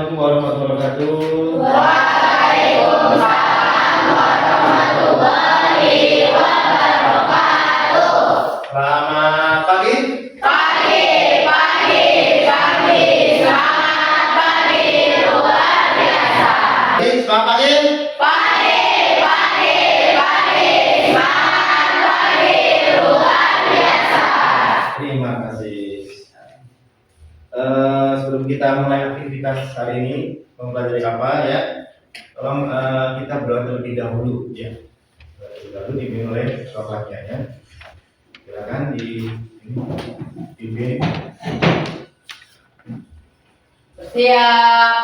Assalamualaikum warahmatullahi wabarakatuh. Waalaikumsalam warahmatullahi wabarakatuh. Selamat pagi. Pagi. Selamat pagi luar biasa. Selamat pagi. Pagi. Selamat pagi luar biasa. Terima kasih. Sebelum kita mulai aktivitas hari ini, mempelajari apa ya? Tolong kita berdoa terlebih dahulu ya. Terlebih dahulu dipimpin oleh sholatnya. Silakan dipimpin. Siap.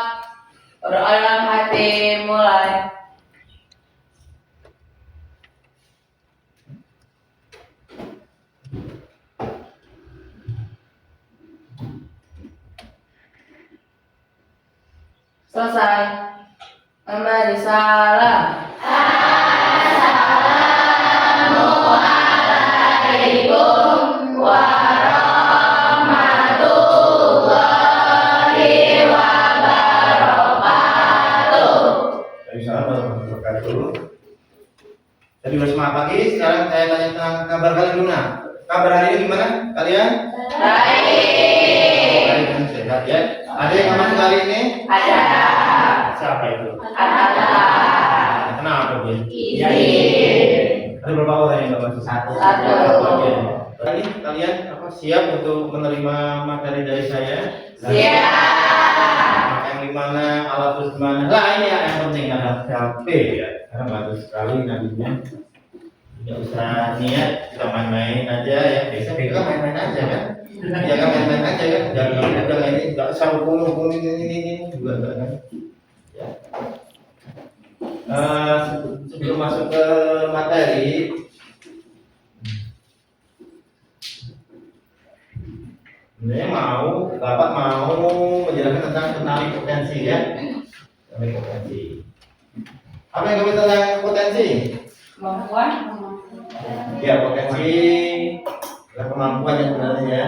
Berolah hati mulai. Selesai. Memberi salam. Assalamualaikum warahmatullahi wabarakatuh. Waalaikumsalam warahmatullahi wabarakatuh. Tadi udah semangat pagi, sekarang saya tanya tentang kabar kalian gimana? Kabar hari ini gimana kalian? Baik. Baik dan sehat ya. Ada yang nggak masuk hari ini? Ada. Siapa itu? Ada. Kenapa dia? Izin. Ada berapa orang yang nggak masuk? Satu. Oke. Tadi kalian siap untuk menerima materi dari saya? Siap. Yang dimana, alat terus dimana? Lah ini ya, yang penting ada HP ya. Karena bagus sekali nantinya. Tidak usah niat, kita main-main aja ya. Biasa kita main-main aja kan? Ya kan main-main aja kan? Jangan ini nggak usah hukum ini juga enggak kan? Ya. Sebelum masuk ke materi, sebenarnya Bapak mau menjelaskan tentang penali potensi ya. Penali potensi. Apa yang kami tentang potensi? Kemampuan. Ya, potensi adalah kemampuan yang sebenarnya.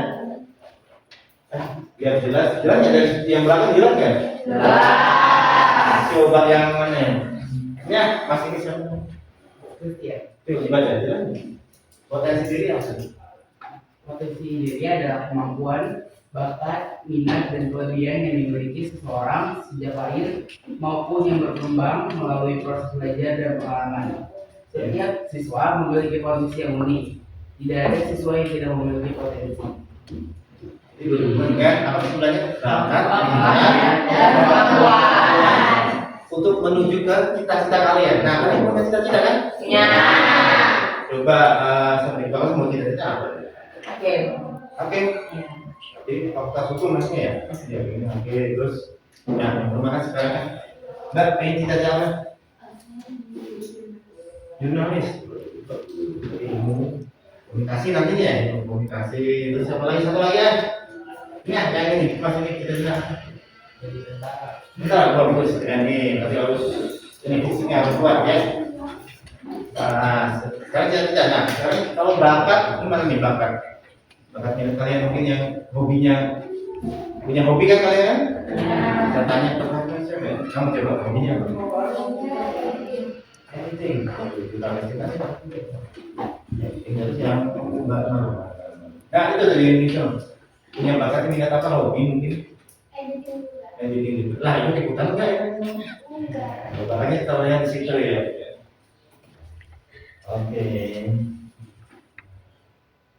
Biar jelas ya dari yang belakang jelas kan? Jelas. Coba yang mana? Ya, masih bisa. Ya, Tuh, dibaca jelas. Potensi diri apa? potensi diri adalah kemampuan, bakat, minat, dan kelebihan yang dimiliki seseorang sejak lahir maupun yang berkembang melalui proses belajar dan pengalaman. Setiap siswa memiliki potensi yang unik. Tidak ada siswa yang tidak memiliki potensi. Jadi berhubungan dengan apa sebenarnya bakat, Minat, dan kemampuan. untuk menuju ke cita-cita kalian. Nah, kalian punya cita-cita kan? Ya. Coba sampai kalau mau cita-cita apa? Oke. Oke. Jadi fakultas hukum maksudnya ya? Ya, ini oke. Terus, nah, terima kasih sekarang. Mbak, pengen cita-cita apa? Jurnalis. Ilmu komunikasi nantinya ya, ilmu komunikasi. Terus apa lagi? Satu lagi ya? Ini ya, yang ini pas ini cita-cita. Jadi tentara. Bentar, bagus. Ini tapi harus ini fisiknya harus kuat ya. Nah, sekarang cita-cita. Nah, sekarang kalau bakat, gimana nih bakat? Bakatnya kalian mungkin yang hobinya punya hobi kan kalian? Saya tanya pertanyaan siapa ya? Kamu coba hobinya apa? Anything. Kita tinggal yang mbak. Nah itu dari Indonesia. Punya bakat minat apa hobi mungkin? Editing. Lah itu ikutan enggak ya? Bakatnya terlihat di situ ya. Oke.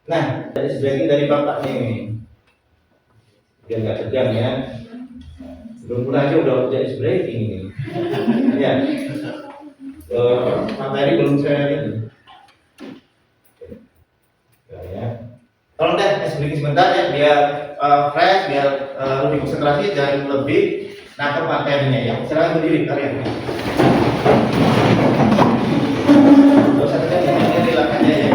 Nah, dari sebagian dari bapak nih, biar nggak tegang ya. Belum mulai aja udah jadi breaking ini. Ya, materi belum saya ini. Ya. Tolong deh, breaking sebentar ya, biar fresh, biar lebih konsentrasi dan lebih nangkep materinya ya. Silakan berdiri kalian. Gak usah tegang ya, relax aja ya.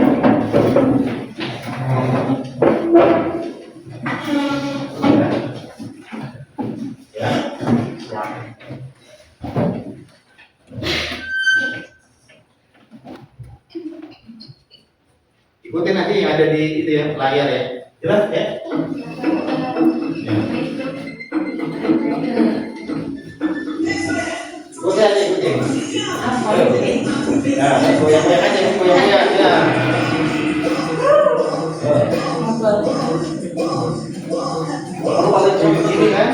Ikutin aja yang ada di itu ya layar ya, jelas ya. Nah, goyang-goyang aja, goyang-goyang ya. Kalau pakai gini kan?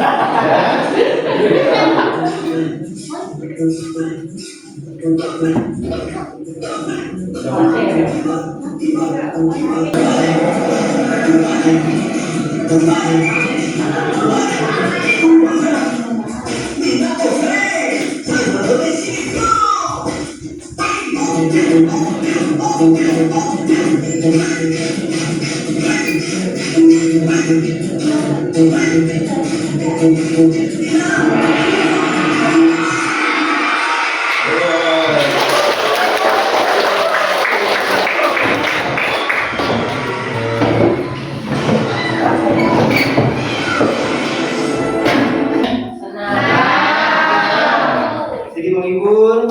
Jadi menghibur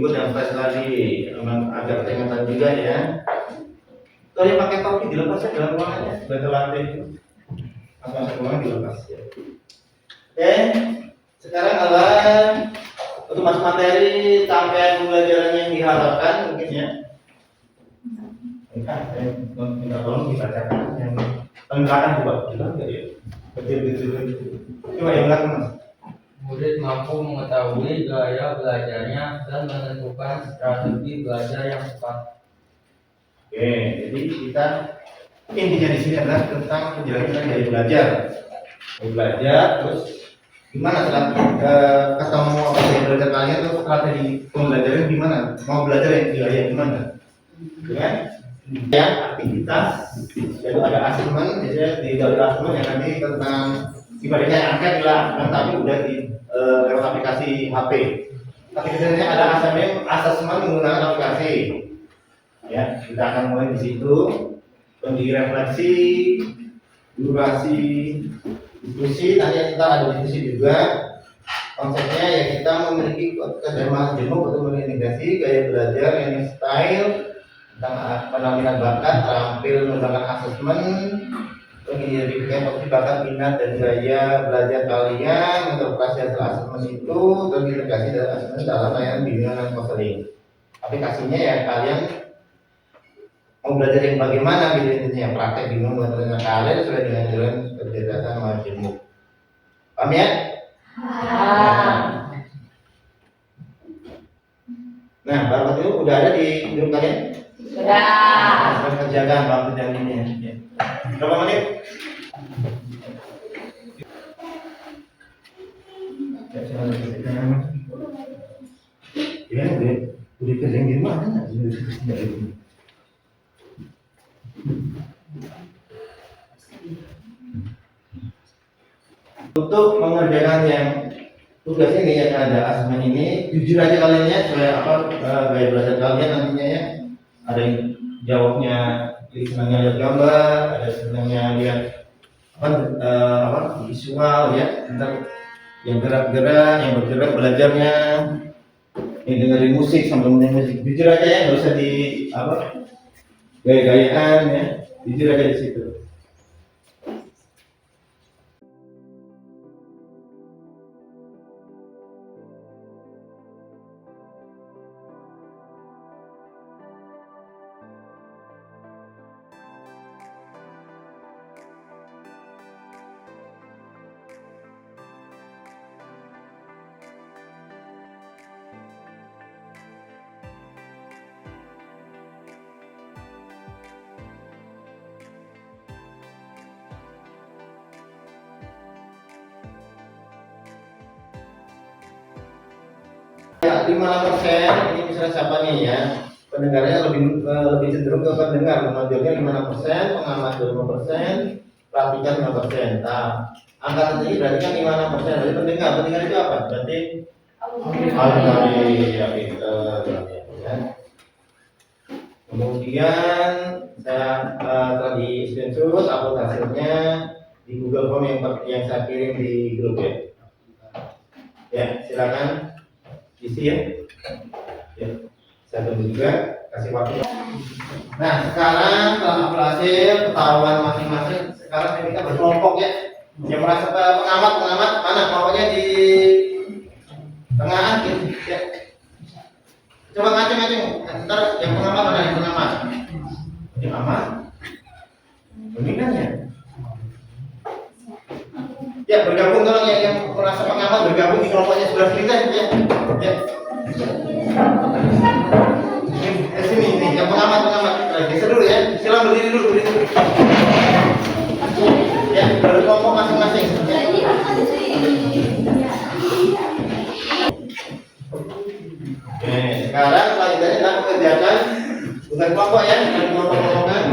yang pas lagi memang agak keringatan juga ya. Kalau yang pakai topi dilepas ya dalam ruangannya, sudah terlatih itu. Masuk ruangan dilepas ya. Oke, sekarang adalah untuk masuk materi rangkaian pembelajaran yang diharapkan mungkin ya. Saya minta tolong dibacakan yang belakang coba, jelas nggak ya? Kecil. Coba yang belakang mas. Murid mampu mengetahui gaya belajarnya dan menentukan strategi belajar yang tepat. Oke, jadi kita intinya di sini adalah tentang penjelasan gaya belajar. Gaya belajar, terus gimana strategi ketemu apa gaya belajar kalian terus strategi pembelajaran gimana? Mau belajar yang gaya gimana? Dengan ya aktivitas, lalu ada asesmen, biasanya di dalam asesmen yang nanti tentang ibaratnya angket lah, tapi udah di lewat aplikasi HP. Tapi biasanya ada asesmen menggunakan aplikasi. Ya, kita akan mulai di situ. Pendiri refleksi, durasi, diskusi. Nanti kita ada diskusi juga. Konsepnya ya kita memiliki kecerdasan jemuk untuk mengintegrasi gaya belajar yang style tentang penampilan bakat, terampil menggunakan asesmen, mengidentifikasi opsi bakat, minat dan gaya belajar kalian, menginterpretasi hasil asesmen itu, terintegrasi dari asesmen dalam layanan bimbingan dan konseling. Aplikasinya ya kalian mau belajar yang bagaimana gitu intinya, praktek bingung mengenai kalian sudah dengan jalan kecerdasan majemuk. Paham ya? Nah, baru itu udah ada di grup kalian? Sudah. Sudah kerjakan waktu dan ini ya. Berapa menit? Ya, udah kerja di mana? Untuk mengerjakan yang tugas ini yang ada asesmen ini, jujur aja kalian ya, supaya gaya belajar kalian nantinya ya. Ada yang jawabnya senangnya lihat gambar, ada senangnya lihat visual ya, ntar yang gerak-gerak, yang bergerak belajarnya, yang dengerin musik sambil mendengar musik. Jujur aja ya, nggak usah di gaya-gayaan ya, jujur aja di situ. Ya, 5% ini misalnya siapa nih ya, pendengarnya lebih cenderung ke pendengar, menonjolnya 5%, pengamat 25%, perhatikan 5%. Nah, angka ini berarti kan 56%, berarti pendengar itu apa? Berarti auditori ya pinter ya. Kemudian saya telah di screenshot upload hasilnya di Google Form yang saya kirim di grup ya. Ya, silakan isi ya. Ya, saya tunggu juga, kasih waktu. Nah, sekarang setelah hasil ketahuan masing-masing, sekarang kita berkelompok ya. Yang merasa pengamat mana kelompoknya Tengahan gitu ya. Coba ngaceng-ngaceng. Ntar yang pengamat mana yang pengamat? Yang amat? Dominannya. Ya bergabung tolong ya yang merasa pengamat bergabung di kelompoknya sebelah sini ya. Ya. Sini yang pengamat. Geser dulu ya. Silakan berdiri dulu. Ya, dari kelompok masing-masing. Ya. Oke, sekarang selanjutnya kita mengerjakan bukan kelompok ya, bukan kelompok-kelompokan.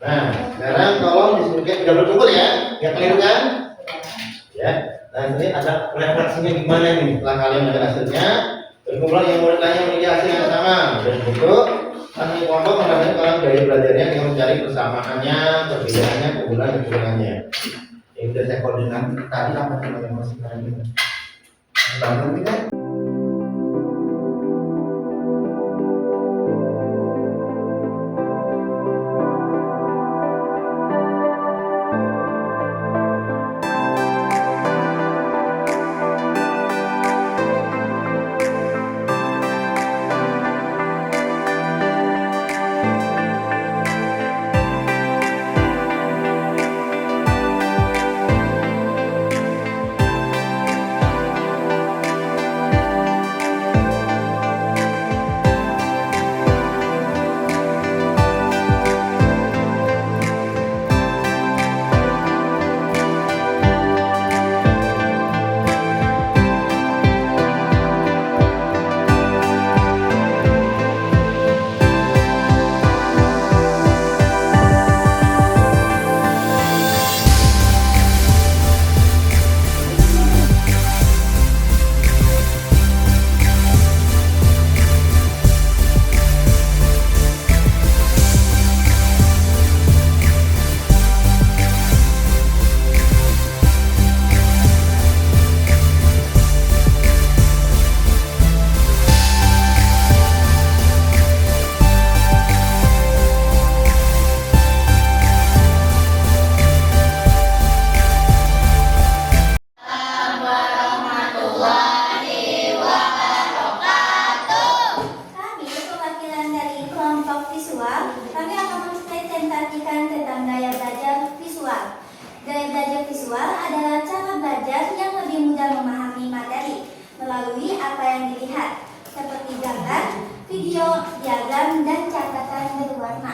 Nah, sekarang tolong disebutkan tidak berkumpul ya, nggak keliru kan? Ya, nah ini ada refleksinya gimana nih? Setelah kalian melihat hasilnya, berkumpulan yang murid lainnya memiliki hasil yang sama dan itu masing kelompok menggunakan kalau gaya belajarnya dengan mencari persamaannya, perbedaannya, keunggulan-keunggulannya. Ini sudah saya koordinat tadi apa yang masih kalian bantu kita? Kami akan mempresentasikan tentang gaya belajar visual. Gaya belajar visual adalah cara belajar yang lebih mudah memahami materi melalui apa yang dilihat, seperti gambar, video, diagram, dan catatan berwarna.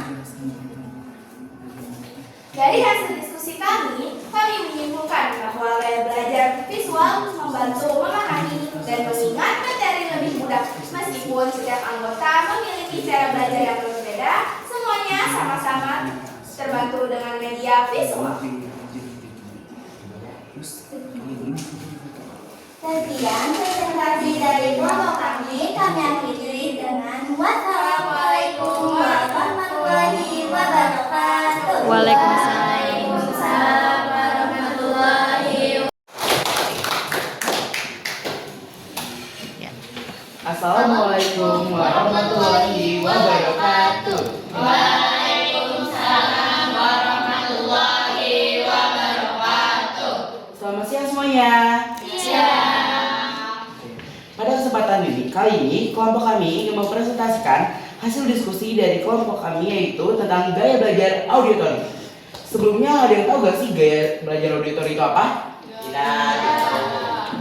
Dari hasil diskusi kami menyimpulkan bahwa gaya belajar visual membantu memahami dan mengingat materi lebih mudah. Meskipun setiap anggota memiliki cara belajar yang berbeda, semuanya sama-sama terbantu dengan media visual. Sekian presentasi dari kelompok kami akhiri dengan wassalamualaikum warahmatullahi wabarakatuh. Waalaikumsalam warahmatullahi wabarakatuh. Assalamualaikum warahmatullahi wabarakatuh. Waalaikumsalam warahmatullahi wabarakatuh. Selamat siang semuanya. Pada kesempatan kali ini, kelompok kami ingin mempresentasikan hasil diskusi dari kelompok kami, yaitu tentang gaya belajar auditori. Sebelumnya ada yang tahu gak sih gaya belajar auditori itu apa? Tidak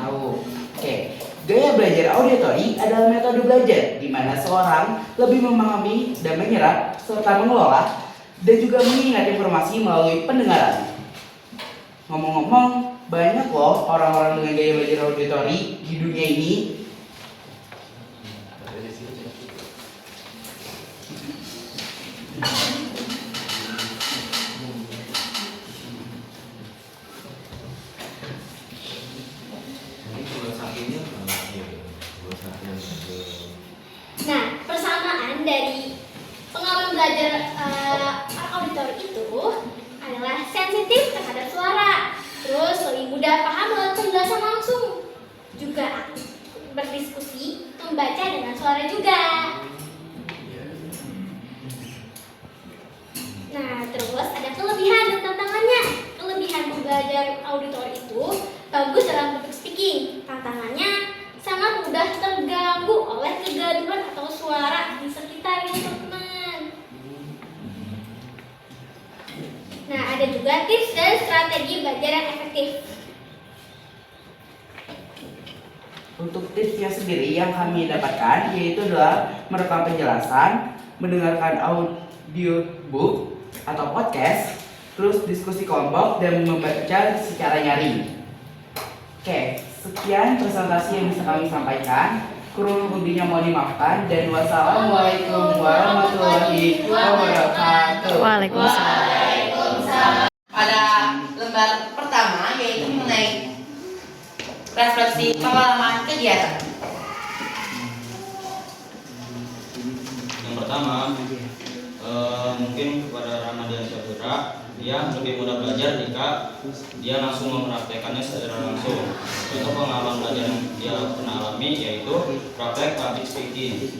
tahu. Oke. Gaya belajar auditori adalah metode belajar di mana seorang lebih memahami dan menyerap serta mengelola dan juga mengingat informasi melalui pendengaran. Ngomong-ngomong, banyak loh orang-orang dengan gaya belajar auditori di dunia ini. Nah, persamaan dari pengalaman belajar auditor itu adalah sensitif terhadap suara, terus lebih mudah paham dengan penjelasan langsung, juga suara juga. Nah, terus ada kelebihan dan tantangannya. Kelebihan belajar auditor itu bagus dalam bentuk speaking. Tantangannya sangat mudah terganggu oleh kegaduhan atau suara di sekitarnya, teman-teman. Nah, ada juga tips dan strategi belajar yang efektif. Untuk tipsnya sendiri yang kami dapatkan yaitu adalah merekam penjelasan, mendengarkan audiobook atau podcast, terus diskusi kelompok dan membaca secara nyaring. Oke, sekian presentasi yang bisa kami sampaikan. Kurang lebihnya mohon dimaafkan dan wassalamualaikum warahmatullahi wabarakatuh. Waalaikumsalam. Pada lembar pertama yaitu mengenai refleksi pengalaman kegiatan. Yang pertama, mungkin kepada Ramadan Syabura, dia lebih mudah belajar jika dia langsung mempraktekannya secara langsung. Contoh pengalaman belajar yang dia pernah alami yaitu praktek public speaking.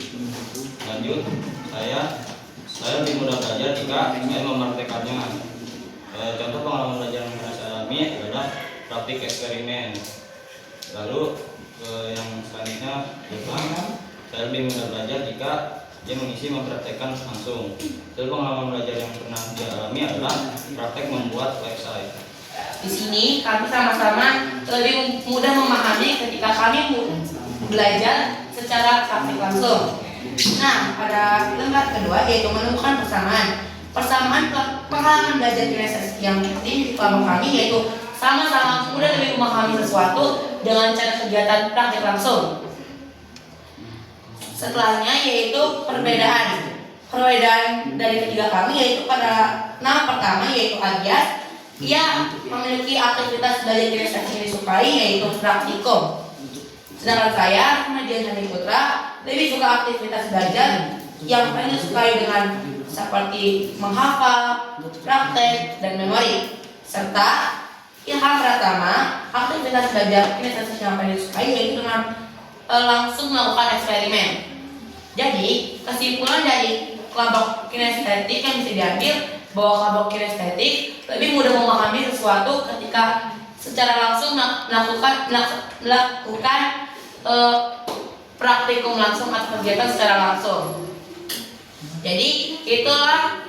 Lanjut, saya lebih mudah belajar jika saya mempraktekannya. Contoh pengalaman belajar yang pernah saya alami adalah praktik eksperimen. Lalu yang selanjutnya, saya lebih mudah belajar jika dia mengisi mempraktekkan langsung. Lalu pengalaman belajar yang pernah dia alami adalah praktek membuat website. Di sini kami sama-sama lebih mudah memahami ketika kami belajar secara praktik langsung. Nah, pada lembar kedua yaitu menemukan persamaan. Persamaan pengalaman belajar kinesis yang di kelompok kami yaitu sama-sama mudah lebih memahami sesuatu dengan cara kegiatan praktik langsung. Setelahnya yaitu perbedaan. Perbedaan dari ketiga kami yaitu pada nama pertama yaitu Agias. Ia memiliki aktivitas belajar kinesis yang disukai yaitu praktikum. Sedangkan saya, Nadian Hani Putra, lebih suka aktivitas belajar yang paling disukai dengan seperti menghafal, praktek, dan memori. Serta Ilham Pratama, aktivitas belajar kinesis yang paling disukai yaitu dengan langsung melakukan eksperimen. Jadi, kesimpulan dari kelompok kinestetik yang bisa diambil bahwa kelompok kinestetik lebih mudah memahami sesuatu ketika secara langsung melakukan praktikum langsung atau kegiatan secara langsung. Jadi itulah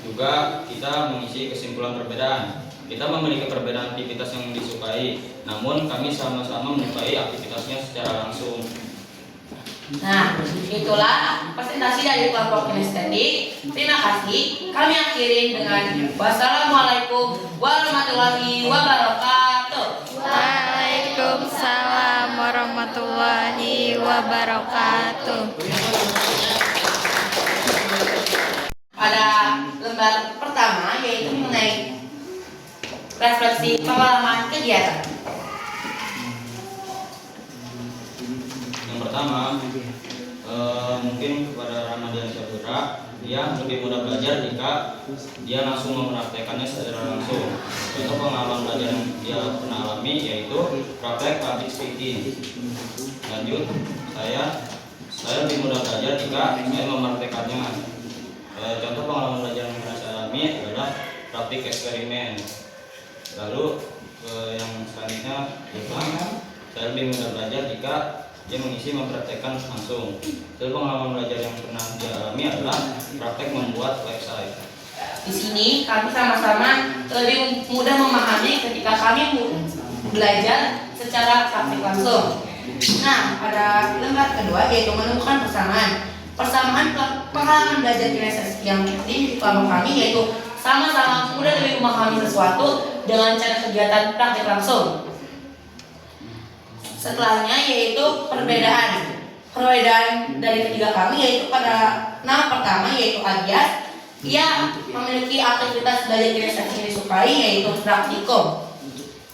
juga kita mengisi kesimpulan perbedaan. Kita memiliki perbedaan aktivitas yang disukai, namun kami sama-sama menyukai aktivitasnya secara langsung. Nah, itulah presentasi dari kelompok kinestetik. Terima kasih. Kami akhiri dengan wassalamualaikum warahmatullahi wabarakatuh. Waalaikumsalam warahmatullahi wabarakatuh. Pada lembar pertama yaitu mengenai refleksi pengalaman kegiatan. Yang pertama, mungkin kepada Ramadan Syabura, dia lebih mudah belajar jika dia langsung mempraktekannya secara langsung. Contoh pengalaman belajar yang dia pernah alami yaitu praktek public speaking. Lanjut, saya lebih mudah belajar jika saya mempraktekannya. Contoh pengalaman belajar yang pernah saya alami adalah praktik eksperimen. Lalu yang selanjutnya, saya lebih mudah belajar jika dia mengisi mempraktekkan langsung. Lalu pengalaman belajar yang pernah dia alami adalah praktek membuat website. Di sini kami sama-sama lebih mudah memahami ketika kami belajar secara praktik langsung. Nah, pada lembar kedua yaitu menemukan persamaan. Persamaan pengalaman belajar kinesis yang di kelompok kami yaitu sama-sama mudah lebih memahami sesuatu dengan cara kegiatan praktik langsung. Setelahnya yaitu perbedaan. Perbedaan dari ketiga kami yaitu pada nama pertama yaitu Agias. Ia memiliki aktivitas belajar kinesis yang disukai yaitu praktikum.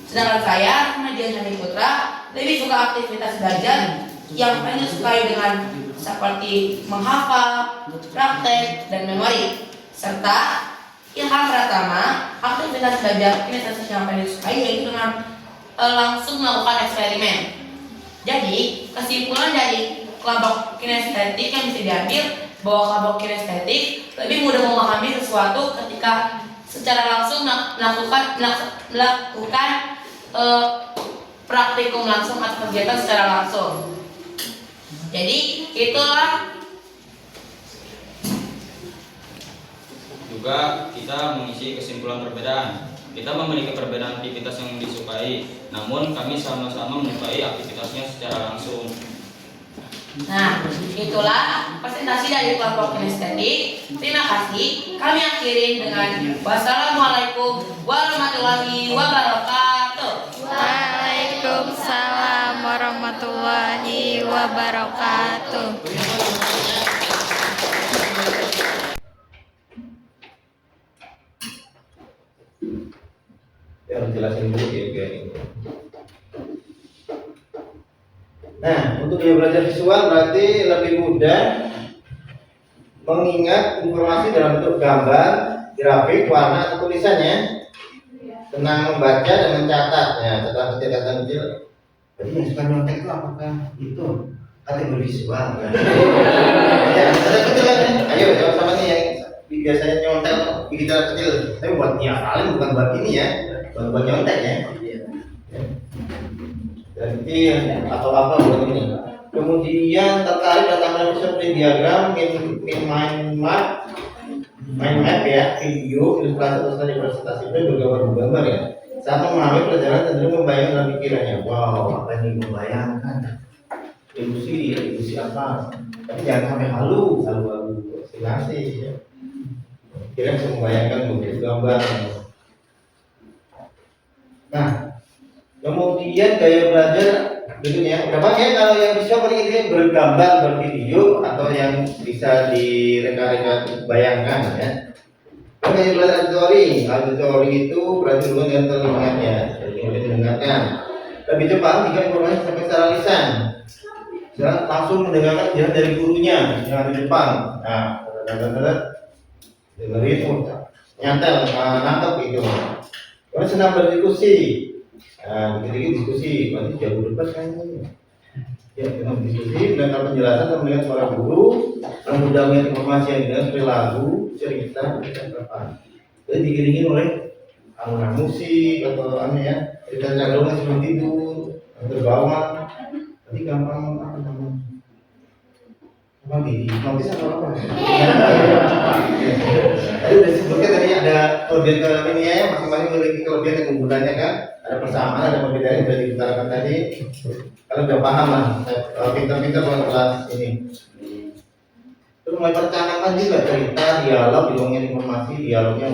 Sedangkan saya, Nadian Hani Putra, lebih suka aktivitas belajar yang paling disukai dengan seperti menghafal, praktek, dan memori. Serta Ilham Pratama, aktivitas belajar kinesis yang paling disukai yaitu dengan langsung melakukan eksperimen. Jadi kesimpulan dari kelompok kinestetik yang bisa diambil bahwa kelompok kinestetik lebih mudah memahami sesuatu ketika secara langsung melakukan praktikum langsung atau kegiatan secara langsung. Jadi itulah juga kita mengisi kesimpulan perbedaan. Kita memiliki perbedaan aktivitas yang disukai, namun kami sama-sama menyukai aktivitasnya secara langsung. Nah, itulah presentasi dari kelompok kinestetik. Terima kasih. Kami akhirin dengan wassalamualaikum warahmatullahi wabarakatuh. Waalaikumsalam warahmatullahi wabarakatuh. Ya, harus jelasin dulu kayak ini. Nah, untuk yang belajar visual berarti lebih mudah mengingat informasi dalam bentuk gambar, grafik, warna atau tulisannya. Senang membaca dan mencatat. Ya, catatan kecil. Jadi yang suka nyontek itu apakah itu kategori visual? Ya, catatan kecil kan? Ayo jawab sama nih yang biasanya nyontek bikin catatan kecil. Tapi buat nyafalin bukan buat ini ya, buat nyontek ya. Jadi atau apa buat ini. Kemudian tertarik datang seperti diagram, mind map ya, video, ilustrasi atau studi presentasi itu bergambar ya. Saat memahami pelajaran cenderung membayangkan dalam pikirannya. Wow, apa ini membayangkan? Ilusi apa? Tapi jangan sampai halu halusinasi ya. Kira bisa membayangkan bentuk gambar. Nah, kemudian gaya belajar bentuknya. Gampang ya kalau yang bisa paling ini bergambar, bervideo atau yang bisa direka-reka bayangkan ya. Gaya belajar auditori itu berarti hubungan dengan telinganya, jadi mendengarkan. Lebih cepat jika informasi sampai secara lisan. Jangan langsung mendengarkan dia dari gurunya yang di depan. Nah, dengerin, nyantel, nangkep gitu. Kalau senang berdiskusi. Nah, dikit-dikit diskusi, nanti jauh depan kan. Ya, dengan diskusi, mendengar penjelasan dan mendengar suara guru, mudah mengingat informasi yang didengar seperti lagu, cerita, dan apa. Jadi diiringin oleh alunan musik atau ya, cerita cadongan sebelum tidur, terbawa. Nanti gampang apa namanya? Gampang bisa apa? Tadi udah disebutkan tadi ada kelebihan ini ya, masing-masing memiliki kelebihan dan keunggulannya kan. Ada persamaan, ada perbedaan yang sudah diutarakan tadi. Kalau udah paham lah, pintar-pintar kelas ini. Terus mulai percakapan juga cerita, dialog, diomongin informasi, dialognya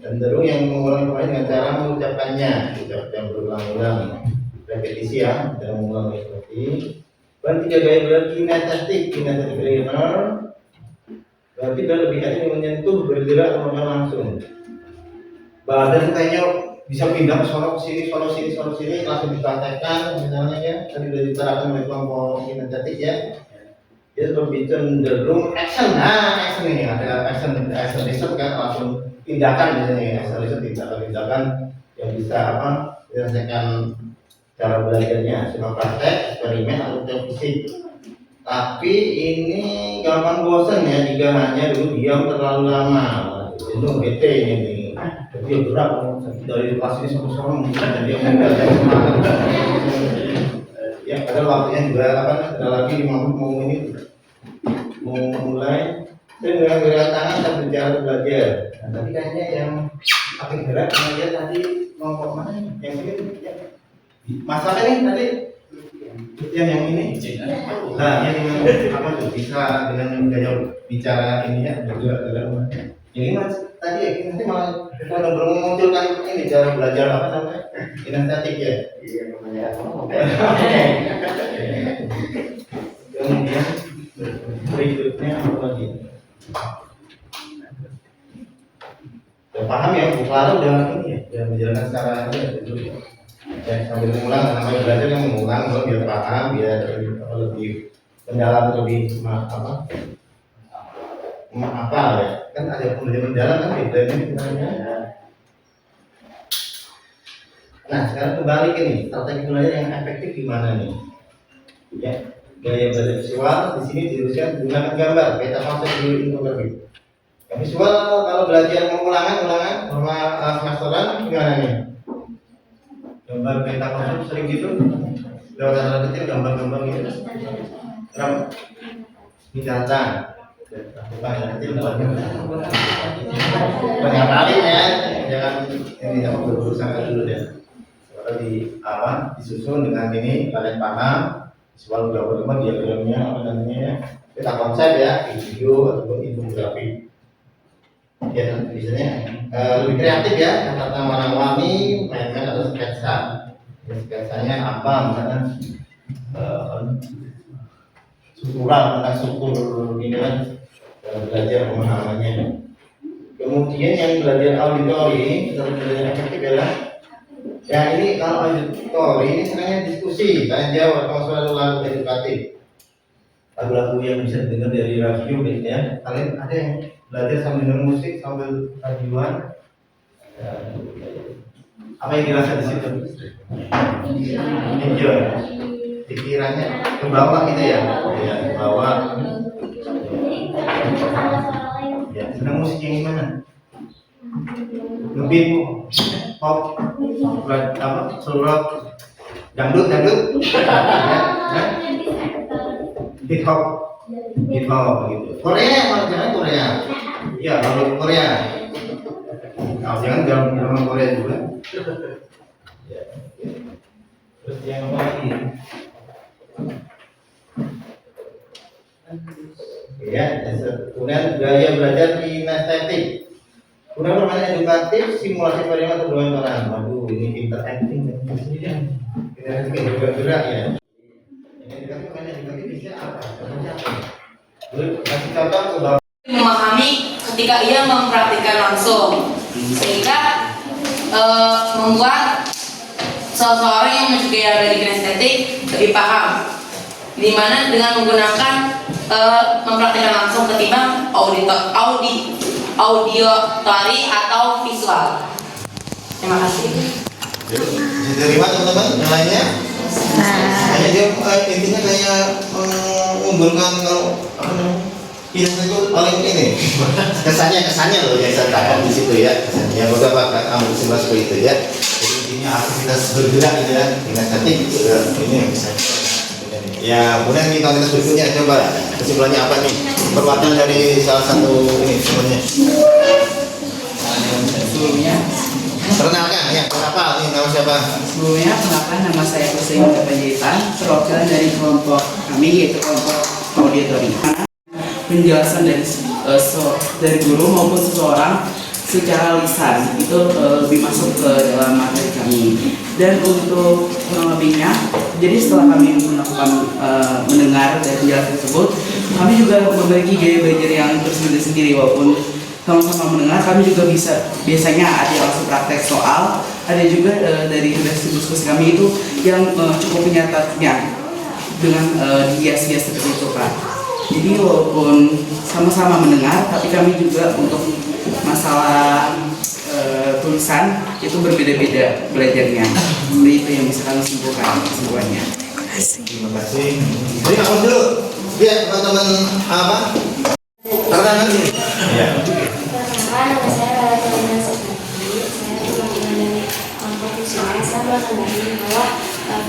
cenderung yang mengulang informasi dengan cara mengucapkannya, yang berulang-ulang, repetisi ya, dan mengulang seperti. Dan tiga gaya belajar kinestetik learner, berarti dia lebih hati menyentuh, bergerak atau langsung. Badan kayaknya bisa pindah ke sono sini, langsung dipraktekkan misalnya ya, tadi sudah diutarakan oleh kelompok kinestetik ya. Dia lebih cenderung action, action ini ada action research kan, langsung tindakan biasanya, action research tindakan yang bisa apa, menyelesaikan cara belajarnya, cuma praktek, eksperimen atau fisik. Tapi ini gampang bosan ya jika hanya dulu diam terlalu lama, itu bete ini. Jadi ya berat dari kelas ini sampai sekarang mungkin jadi yang muda dan semangat. Ya padahal waktunya juga apa? Ada lagi 5 menit mau mulai. Saya dengan gerakan tangan dan bicara belajar. Nah, tadi kayaknya yang pakai gerak kemudian tadi kelompok mana yang ini? Ya. Masalah ini tadi yang ini. Nah, yang apa tuh bisa dengan gaya bicara ini ya bergerak. Ini mas tadi ya nanti malah kita munculkan ini cara belajar apa namanya kinestetik ya. Iya namanya. Kemudian berikutnya apa lagi? Udah paham ya, Bu Clara udah ini ya, udah menjalankan secara dulu ya. Ya sambil mengulang, namanya belajar yang mengulang biar paham, biar lebih mendalam, lebih apa ya, kan ada pembelajaran mendalam kan beda ini sebenarnya. Nah sekarang kembali ke nih, strategi belajar yang efektif gimana nih? Ya, gaya belajar visual di sini dirumuskan menggunakan gambar, kita masuk di infografi. Visual kalau belajar ulangan sama semesteran gimana nih? Gambar peta konsep sering gitu, lewat catatan kecil gambar-gambar gitu. Berapa? Ini data. Kecil banyak kali ya, jangan ini sama berurusan dulu deh. Kalau di awal disusun dengan ini kalian paham. Visual udah berkembang diagramnya apa namanya? Kita konsep ya, video ataupun infografi. Ya, biasanya lebih kreatif ya, kata warna-warni, main-main atau sketsa. Ya, sketsanya apa misalnya syukuran tentang syukur ini kan belajar pemahamannya. Kemudian yang belajar auditori atau belajar efektif adalah ya ini kalau auditori ini sebenarnya diskusi, tanya jawab atau selalu lagu edukatif. Lagu-lagu yang bisa didengar dari radio ya. Kalian ada yang belajar sambil dengar musik sambil radioan? Ya. Apa yang dirasa di situ? Enjoy. Pikirannya ke bawah gitu ya? Ya, ke bawah. Ya, senang musik yang gimana? Ngebeat, pop, apa, rock, dangdut, ya, hip hop gitu. Korea, kalau jangan Korea, ya kalau Korea, kalau jangan Korea juga. Ya. Terus yang apa lagi? Ya, kemudian gaya belajar kinestetik. Kemudian permainan edukatif, simulasi eksperimen atau peran. Waduh, ini pinter acting dan kita gerak ya. Ini edukatif, permainan edukatif bisa apa? Contohnya apa? Kasih contoh ke bawah. Memahami ketika ia mempraktikkan langsung, sehingga membuat seseorang yang mencuri dari kinestetik lebih paham, dimana dengan menggunakan mempraktikkan langsung ketimbang audiotori atau visual. Terima kasih. Diterima teman-teman yang lainnya? Hanya dia intinya kayak mengunggulkan kalau apa namanya? Itu paling ini kesannya loh yang saya tangkap di situ ya, kesannya beberapa ambil kesimpulan seperti itu ya. Jadi intinya aktivitas bergerak gitu ya, dengan statik ini yang bisa. Ya, kemudian kita berikutnya coba kesimpulannya apa nih? Perwakilan dari salah satu ini semuanya. Sebelumnya, Perkenalkan ya, kenapa nih nama siapa? kenalkan nama saya Hussein Panjaitan, perwakilan dari kelompok kami yaitu kelompok auditori. Penjelasan dari guru maupun seseorang secara lisan itu lebih masuk ke dalam materi kami. Dan untuk kurang lebihnya, jadi setelah kami melakukan mendengar dari penjelasan tersebut, kami juga memiliki gaya belajar yang tersendiri walaupun sama-sama mendengar, kami juga biasanya ada yang langsung praktek soal, ada juga dari diskusi kami itu yang cukup menyatakannya dengan hias-hias seperti itu Pak. Jadi walaupun sama-sama mendengar, tapi kami juga untuk masalah tulisan itu berbeda-beda belajarnya. Seperti itu yang bisa kami simpulkan kesimpulannya. Terima kasih. Jadi kamu dulu, biar teman-teman apa? Perkenalkan diri. Ya. Perkenalkan, nama saya Lara Sekali. Saya perwakilan dari kelompok visual. Saya berkendali bahwa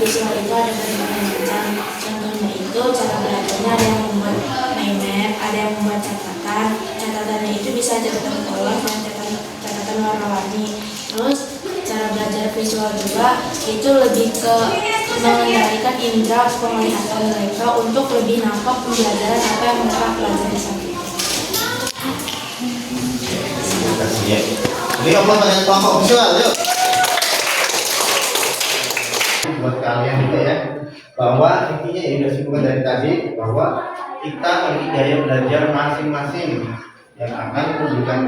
visual itu ada berbagai macam. Contohnya itu cara belajarnya ada yang membuat mind map, ada yang membuat catatan. Catatannya itu bisa catatan polos dan catatan warna-warni. Terus cara belajar visual juga itu lebih ke mengendalikan indera penglihatan mereka untuk lebih nampak pembelajaran apa yang mereka pelajari saat itu. Terima kasih ya. Jadi kamu dengan kelompok visual, yuk. Buat kalian juga ya, bahwa intinya ya sudah simpulkan dari tadi bahwa kita memiliki gaya belajar masing-masing yang akan menunjukkan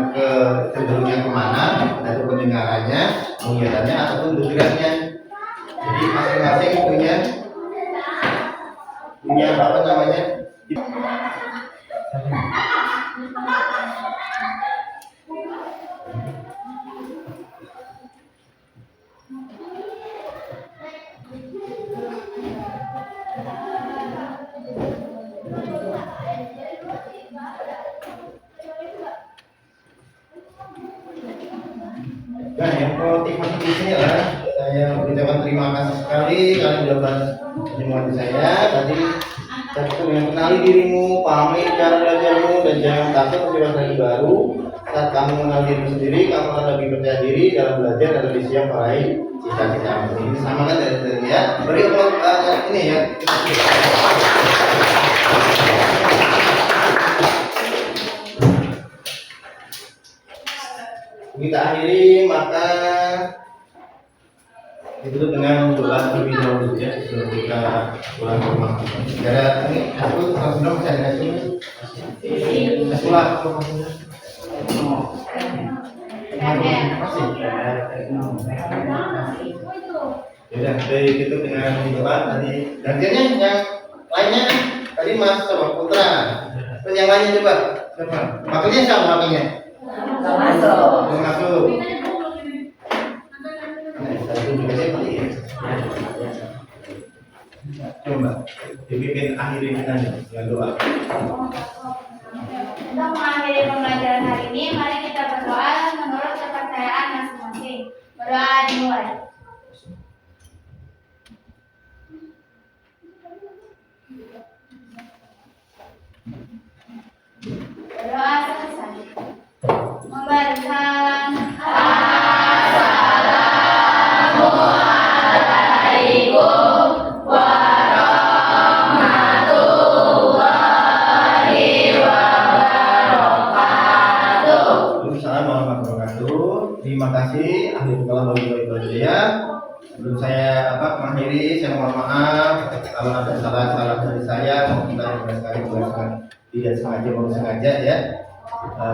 cenderungnya kemana, dari pendengarannya, penglihatannya ataupun bergeraknya. Jadi masing-masing punya apa namanya? Nah, yang motivasi di sini adalah saya mengucapkan terima kasih sekali kalian sudah menyemangati saya. Tadi saya dengan kenali dirimu, pahami cara belajarmu, dan jangan takut mencoba hal yang baru. Saat kamu mengenal dirimu sendiri, kamu akan lebih percaya diri dalam belajar dan lebih siap meraih cita-citamu. Ini sama kan dari tadi ya. Beri ini ya. Kita akhiri, maka ditutup dengan doa terlebih dahulu ya sebelum kita pulang ke rumah. Karena ini aku langsung dong saya kasih. Pulang. Sudah dari itu dengan doa tadi. Gantiannya yang lainnya tadi Mas sama Putra. Terus yang lainnya coba. Coba. Makanya siapa makanya? Masuk. Coba dibikin akhiri dengan doa. Untuk mengakhiri pembelajaran hari ini, mari kita berdoa menurut kepercayaan masing-masing. Berdoa dimulai. Berdoa selesai. Memberi salam. Assalamualaikum warahmatullahi wabarakatuh. Waalaikumsalam warahmatullahi wabarakatuh. Terima kasih ahli kepala bagi ya. Sebelum saya mengakhiri, saya mohon maaf kalau ada salah dari saya maupun dari sekali tidak sengaja maupun sengaja ya.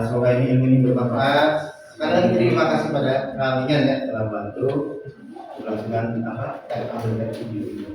Semoga ilmu ini bermanfaat. Sekarang terima kasih pada kalian ya telah bantu dengan ambil dari video ini.